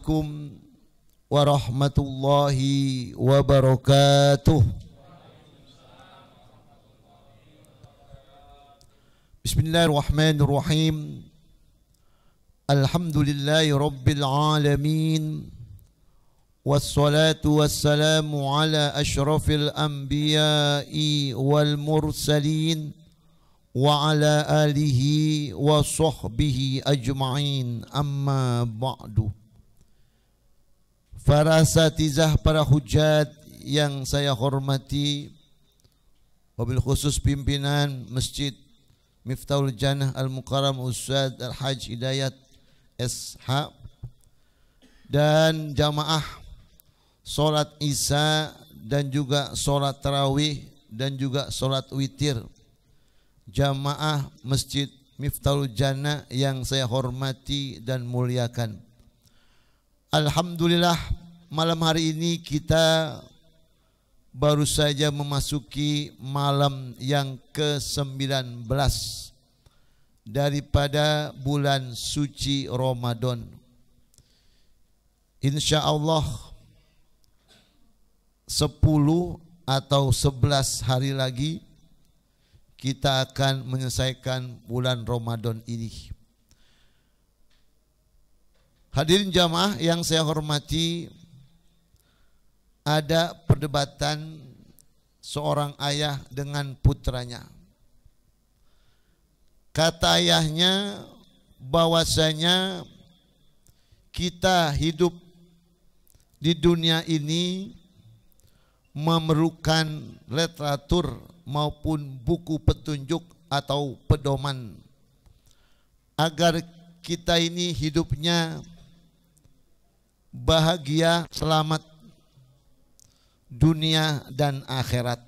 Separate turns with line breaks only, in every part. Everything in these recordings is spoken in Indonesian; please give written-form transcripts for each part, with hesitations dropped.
Assalamualaikum warahmatullahi wabarakatuh. Bismillahirrahmanirrahim. Alhamdulillahi rabbil alamin. Wassalatu wassalamu ala asyrafil anbiya'i wal mursalin wa ala alihi wa sahbihi ajma'in, amma ba'du. Para asatizah, para hujat yang saya hormati, wabil khusus pimpinan Masjid Miftahul Jannah Al-Mukarram Ustaz Al-Hajj Hidayat SH, dan jamaah solat isya dan juga solat tarawih dan juga solat witir, jamaah Masjid Miftahul Jannah yang saya hormati dan muliakan. Alhamdulillah, malam hari ini kita baru saja memasuki malam yang ke-19 daripada bulan suci Ramadan. Insya Allah 10 atau 11 hari lagi kita akan menyelesaikan bulan Ramadan ini. Hadirin jamaah yang saya hormati, ada perdebatan seorang ayah dengan putranya. Kata ayahnya bahwasanya kita hidup di dunia ini memerlukan literatur maupun buku petunjuk atau pedoman agar kita ini hidupnya bahagia, selamat dunia dan akhirat.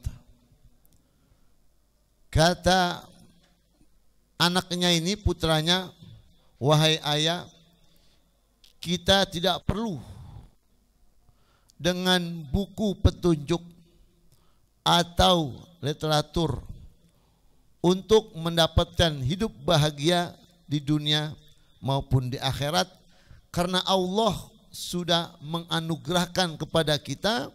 Kata anaknya ini, putranya, wahai ayah, kita tidak perlu dengan buku petunjuk atau literatur untuk mendapatkan hidup bahagia di dunia maupun di akhirat, karena Allah sudah menganugerahkan kepada kita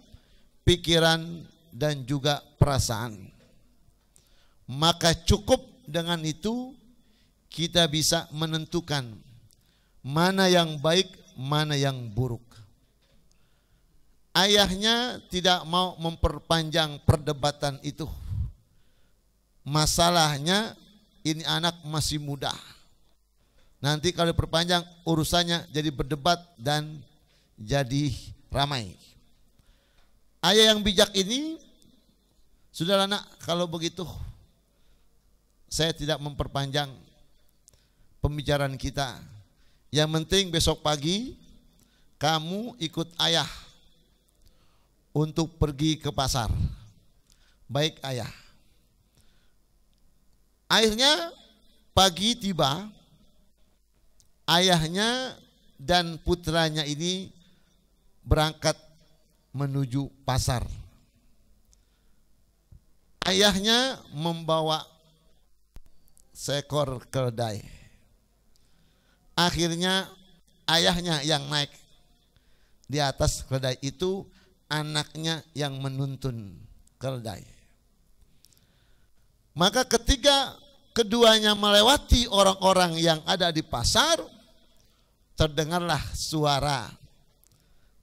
pikiran dan juga perasaan. Maka cukup dengan itu kita bisa menentukan mana yang baik, mana yang buruk. Ayahnya tidak mau memperpanjang perdebatan itu. Masalahnya ini anak masih muda. Nanti kalau perpanjang urusannya jadi berdebat dan jadi ramai. Ayah yang bijak ini, sudahlah nak, kalau begitu saya tidak memperpanjang pembicaraan kita. Yang penting besok pagi kamu ikut ayah untuk pergi ke pasar. Baik ayah. Akhirnya pagi tiba, ayahnya dan putranya ini berangkat menuju pasar. Ayahnya membawa seekor keledai. Akhirnya ayahnya yang naik di atas keledai itu, anaknya yang menuntun keledai. Maka ketika keduanya melewati orang-orang yang ada di pasar, terdengarlah suara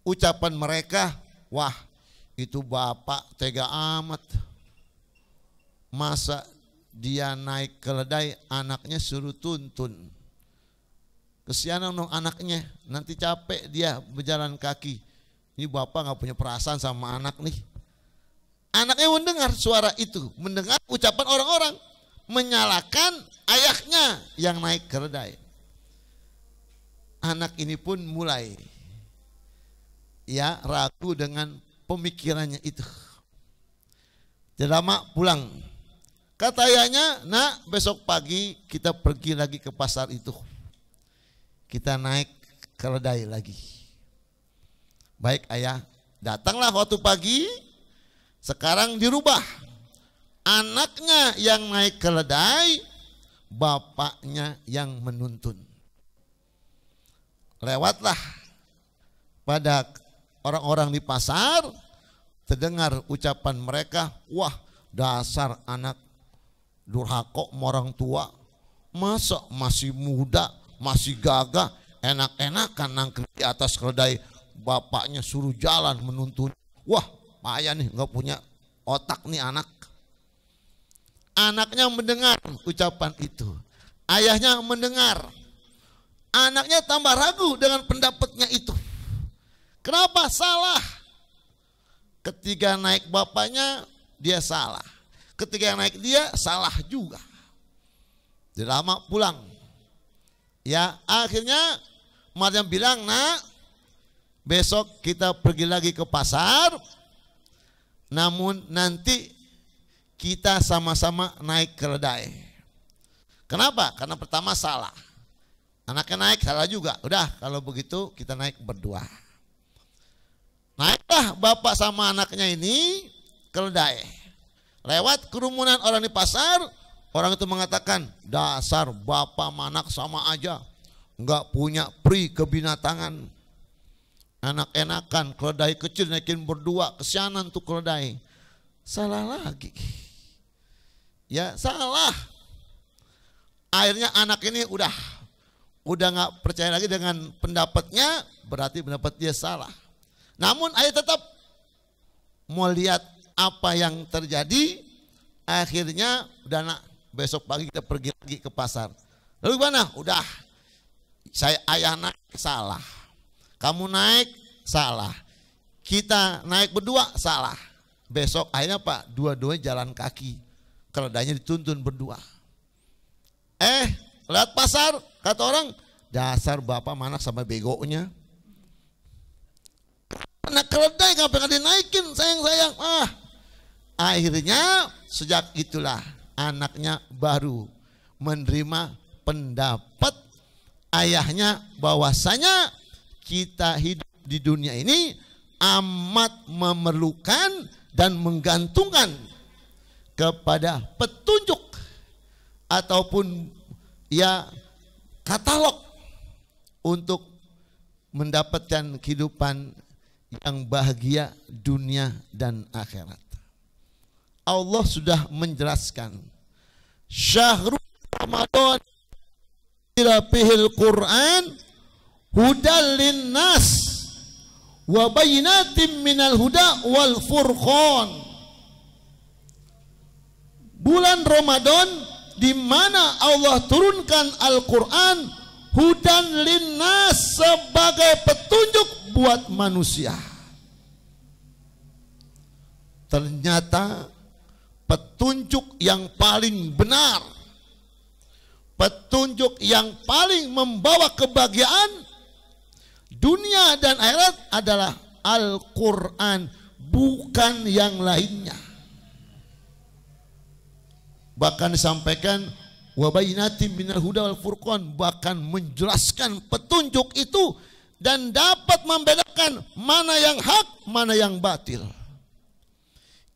ucapan mereka, wah itu bapak tega amat, masa dia naik keledai anaknya suruh tuntun. Kesianan dong anaknya, nanti capek dia berjalan kaki. Ini bapak gak punya perasaan sama anak nih. Anaknya mendengar suara itu, mendengar ucapan orang-orang, menyalahkan ayahnya yang naik keledai. Anak ini pun mulai ragu dengan pemikirannya itu. Tidak lama pulang. Kata ayahnya, nak besok pagi kita pergi lagi ke pasar itu. Kita naik keledai lagi. Baik ayah, datanglah waktu pagi. Sekarang dirubah. Anaknya yang naik keledai, bapaknya yang menuntun. Lewatlah pada orang-orang di pasar, terdengar ucapan mereka, wah dasar anak durhaka sama orang tua, masa masih muda, masih gagah, enak-enakan nangkep di atas keledai, bapaknya suruh jalan menuntun. Wah payah nih, nggak punya otak nih anak. Anaknya mendengar ucapan itu, ayahnya mendengar, anaknya tambah ragu dengan pendapatnya itu. Kenapa? Salah. Ketika naik bapaknya dia salah, ketika naik dia salah juga. Tidak lama pulang, ya akhirnya Maryam bilang, nak besok kita pergi lagi ke pasar, namun nanti kita sama-sama naik keledai. Kenapa? Karena pertama salah, anaknya naik salah juga. Udah kalau begitu kita naik berdua. Naiklah bapak sama anaknya ini keledai. Lewat kerumunan orang di pasar, orang itu mengatakan, dasar bapak sama anak sama aja, nggak punya pri kebinatangan. Enak-enakan keledai kecil naikin berdua, kesianan tuh keledai. Salah lagi. Ya salah. Akhirnya anak ini udah nggak percaya lagi dengan pendapatnya, berarti pendapat dia salah. Namun ayah tetap mau lihat apa yang terjadi. Akhirnya udah nak, besok pagi kita pergi lagi ke pasar. Lalu gimana? Udah, saya ayah naik salah, kamu naik salah, kita naik berdua salah. Besok akhirnya Pak, dua-duanya jalan kaki, keledainya dituntun berdua. Lewat pasar, kata orang, dasar bapak mana sama begonya. Anak keledai ngapain dinaikin, sayang-sayang. Akhirnya sejak itulah anaknya baru menerima pendapat ayahnya bahwasanya kita hidup di dunia ini amat memerlukan dan menggantungkan kepada petunjuk ataupun ya katalog untuk mendapatkan kehidupan yang bahagia dunia dan akhirat. Allah sudah menjelaskan, syahrul Ramadan ila fihil Quran hudal linnas wa bayyinatin minal huda wal furqan. Bulan Ramadan di mana Allah turunkan Al-Quran hudan linnas, sebagai petunjuk buat manusia. Ternyata petunjuk yang paling benar, petunjuk yang paling membawa kebahagiaan dunia dan akhirat adalah Al-Quran, bukan yang lainnya. Bahkan disampaikan wabayyinatin minal huda wal furqan, bahkan menjelaskan petunjuk itu dan dapat membedakan mana yang hak, mana yang batil.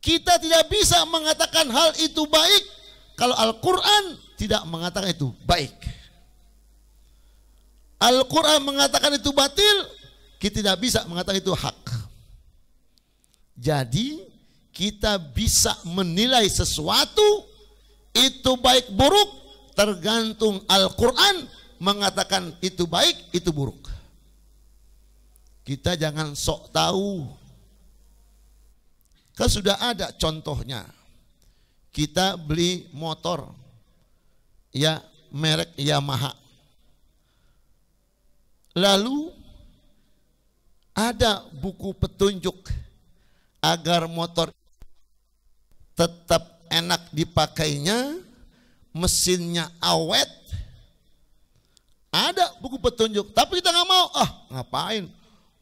Kita tidak bisa mengatakan hal itu baik kalau Al-Quran tidak mengatakan itu baik. Al-Quran mengatakan itu batil, kita tidak bisa mengatakan itu hak. Jadi kita bisa menilai sesuatu itu baik buruk tergantung Al-Quran mengatakan itu baik, itu buruk. Kita jangan sok tahu. Kan sudah ada contohnya. Kita beli motor ya merek Yamaha. Lalu ada buku petunjuk agar motor tetap enak dipakainya, mesinnya awet. Ada buku petunjuk, tapi kita nggak mau. Ngapain?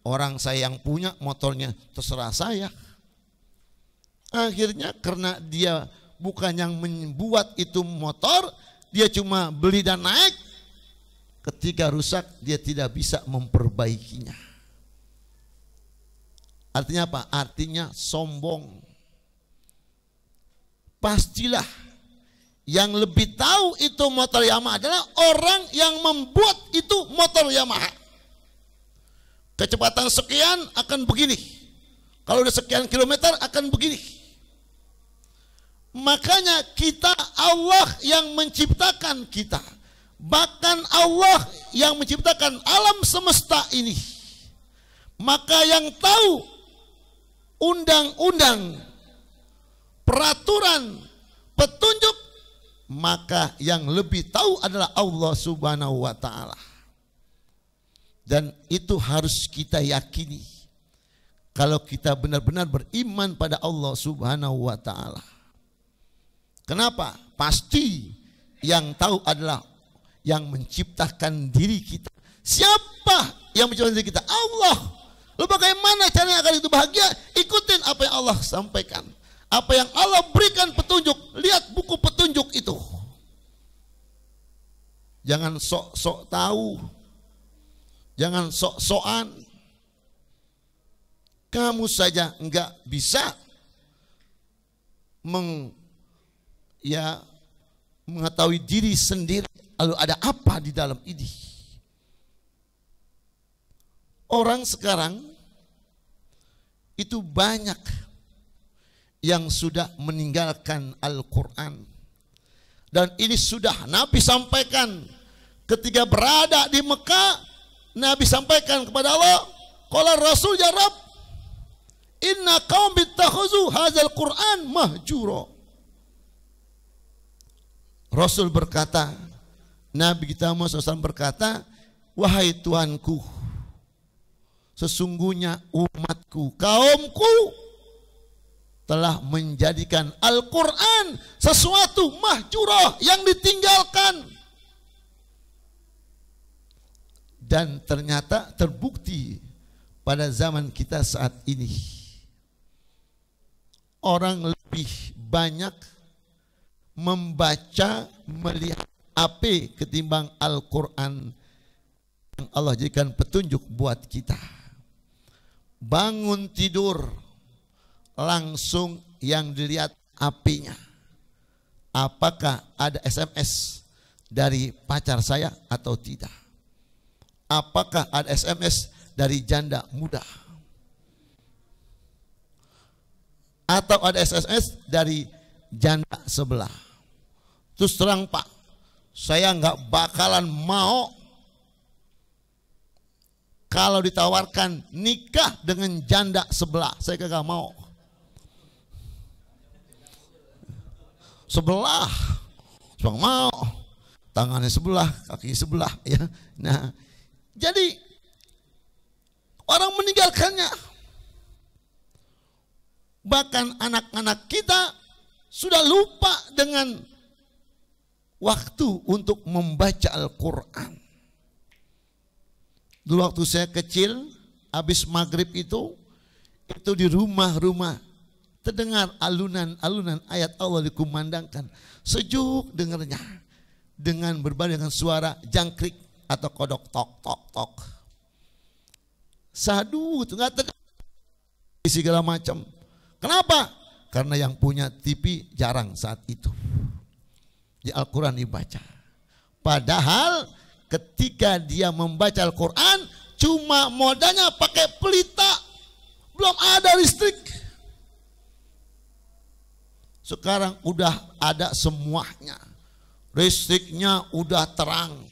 Orang saya yang punya motornya, terserah saya. Akhirnya karena dia bukan yang membuat itu motor, dia cuma beli dan naik. Ketika rusak dia tidak bisa memperbaikinya. Artinya apa? Artinya sombong. Pastilah yang lebih tahu itu motor Yamaha adalah orang yang membuat itu motor Yamaha. kecepatan sekian akan begini. Kalau udah sekian kilometer akan begini. Makanya kita, Allah yang menciptakan kita. Bahkan Allah yang menciptakan alam semesta ini. Maka yang tahu undang-undang, peraturan, petunjuk, maka yang lebih tahu adalah Allah Subhanahu wa ta'ala. Dan itu harus kita yakini kalau kita benar-benar beriman pada Allah Subhanahu wa ta'ala. Kenapa? Pasti yang tahu adalah yang menciptakan diri kita. Siapa yang menciptakan diri kita? Allah. Lalu bagaimana caranya agar itu bahagia? Ikutin apa yang Allah sampaikan. Apa yang Allah berikan petunjuk. Lihat buku petunjuk itu. Jangan sok-sok tahu. Jangan sok-sokan. Kamu saja enggak bisa mengetahui diri sendiri. Lalu ada apa di dalam ini? Orang sekarang itu banyak yang sudah meninggalkan Al-Quran. Dan ini sudah Nabi sampaikan ketika berada di Mekah. Nabi sampaikan kepada Allah, qala Rasul ya Rabb, inna qaum bittakhuzu hadzal Qur'an mahjura. Rasul berkata, Nabi kita Muhammad SAW berkata, wahai Tuhanku, sesungguhnya umatku, kaumku telah menjadikan Al-Quran sesuatu mahjurah yang ditinggalkan. Dan ternyata terbukti pada zaman kita saat ini. Orang lebih banyak membaca, melihat HP ketimbang Al-Quran yang Allah jadikan petunjuk buat kita. Bangun tidur langsung yang dilihat HP-nya. Apakah ada SMS dari pacar saya atau tidak? Apakah ada SMS dari janda muda? Atau ada SMS dari janda sebelah? Terus terang Pak, saya nggak bakalan mau kalau ditawarkan nikah dengan janda sebelah. Saya kagak mau. Sebelah, saya mau. Tangannya sebelah, kaki sebelah, ya. Nah, jadi orang meninggalkannya. Bahkan anak-anak kita sudah lupa dengan waktu untuk membaca Al-Quran. Dulu waktu saya kecil, habis maghrib itu di rumah-rumah terdengar alunan-alunan ayat Allah dikumandangkan. Sejuk dengarnya dengan berbagai dengan suara jangkrik atau kodok tok tok tok. Sadu itu nggak terdengar segala macam. Kenapa? Karena yang punya TV jarang saat itu. Di Al-Quran dibaca. Padahal ketika dia membaca Al-Quran cuma modalnya pakai pelita, belum ada listrik. Sekarang udah ada semuanya. Listriknya udah terang.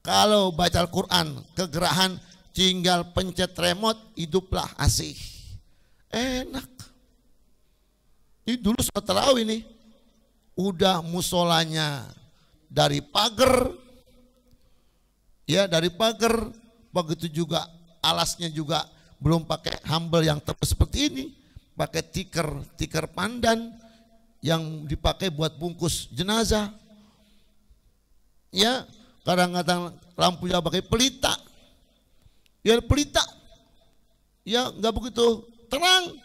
Kalau baca Al-Quran kegerahan tinggal pencet remote, hiduplah asih. Enak. Ini dulu sholat tarawih ini udah musolanya dari pagar, ya dari pagar, begitu juga alasnya juga belum pakai humble yang tebal seperti ini, pakai tikar pandan yang dipakai buat bungkus jenazah, ya kadang-kadang lampunya pakai pelita, ya pelita, ya nggak begitu terang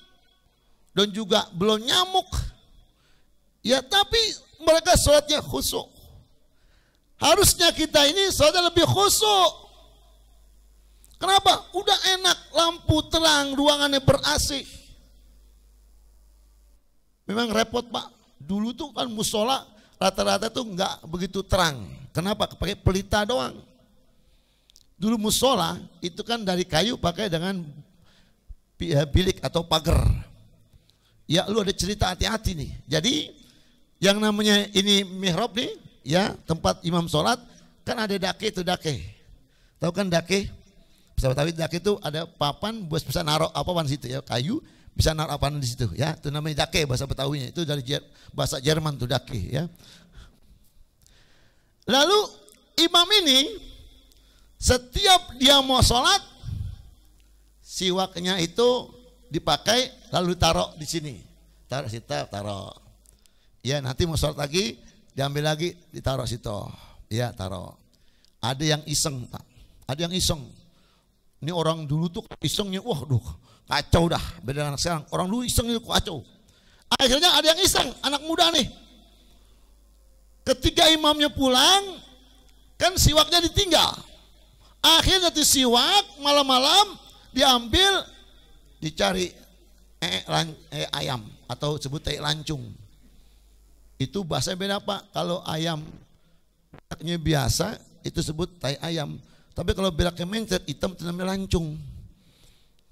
dan juga belum nyamuk. Ya tapi mereka sholatnya khusyuk. Harusnya kita ini sholatnya lebih khusyuk. Kenapa? Udah enak, lampu terang, ruangannya ber-AC. Memang repot Pak. Dulu tuh kan musola rata-rata tuh nggak begitu terang. Kenapa? Pakai pelita doang. Dulu musola itu kan dari kayu pakai dengan bilik atau pagar. Ya lu ada cerita hati-hati nih. Jadi yang namanya ini mihrab nih, ya tempat imam sholat kan ada dake itu dake. Tahu kan dake? Bisa Betawi dake itu ada papan buat bisa naruh apa di situ ya, kayu bisa naruh apa di situ ya. Itu namanya dake bahasa Betawinya. Itu dari bahasa Jerman tuh dake ya. Lalu imam ini setiap dia mau sholat, siwaknya itu dipakai lalu taruh di sini, taruh situ, taruh. Ya nanti mau sholat lagi, diambil lagi, ditaruh situ. Ya taruh. Ada yang iseng, ada yang iseng. Ini orang dulu tuh isengnya, wah, kacau dah. Beda dengan anak sekarang. Orang dulu isengnya kacau. Akhirnya ada yang iseng, anak muda nih. Ketika imamnya pulang, kan siwaknya ditinggal. Akhirnya tuh siwak malam-malam diambil, dicari ayam atau sebut lancung. Itu bahasa beda Pak. Kalau ayam beraknya biasa itu sebut tai ayam. Tapi kalau beraknya mencret hitam itu namanya lancung.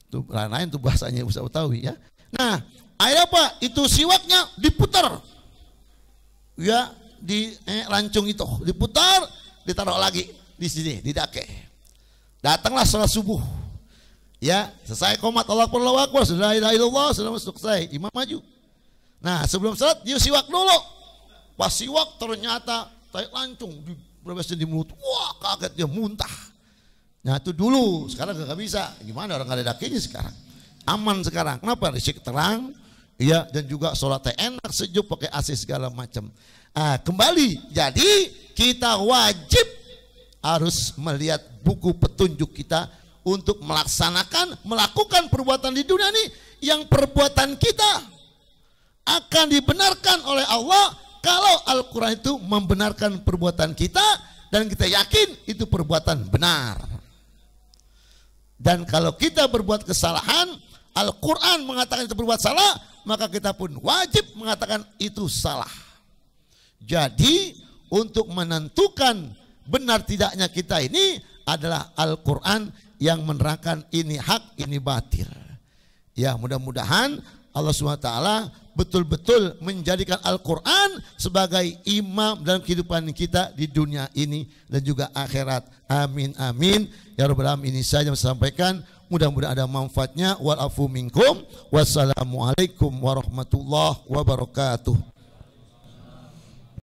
Itu lain tuh bahasanya bisa tahu ya. Nah, akhirnya apa? Itu siwaknya diputar. Ya, di lancung itu diputar, ditaruh lagi di sini di dake. Datanglah sholat subuh. Ya, selesai qomat Allahu Akbar, sudah la ilaha illallah, sudah selesai. Imam maju. Nah, sebelum sholat dia siwak dulu. Pas siwak ternyata tai lancung di mulut. Wah, kaget dia muntah. Nah, itu dulu, sekarang gak bisa. Gimana orang gak ada dakenya sekarang? Aman sekarang. Kenapa? Risik terang. Ya, dan juga sholatnya enak, sejuk, pakai AC segala macam. Nah, kembali. Jadi kita wajib harus melihat buku petunjuk kita untuk melakukan perbuatan di dunia ini yang perbuatan kita akan dibenarkan oleh Allah kalau Al-Quran itu membenarkan perbuatan kita dan kita yakin itu perbuatan benar. Dan kalau kita berbuat kesalahan, Al-Quran mengatakan itu berbuat salah, maka kita pun wajib mengatakan itu salah. Jadi untuk menentukan benar tidaknya kita ini adalah Al-Quran yang menerangkan ini hak, ini batil. Ya, mudah-mudahan Allah SWT betul-betul menjadikan Al-Quran sebagai imam dalam kehidupan kita di dunia ini dan juga akhirat. Amin, amin. Ya Rabbal Alamin. Ini saja yang saya sampaikan. Mudah-mudahan ada manfaatnya. Wal afu minkum. Wassalamualaikum warahmatullahi wabarakatuh.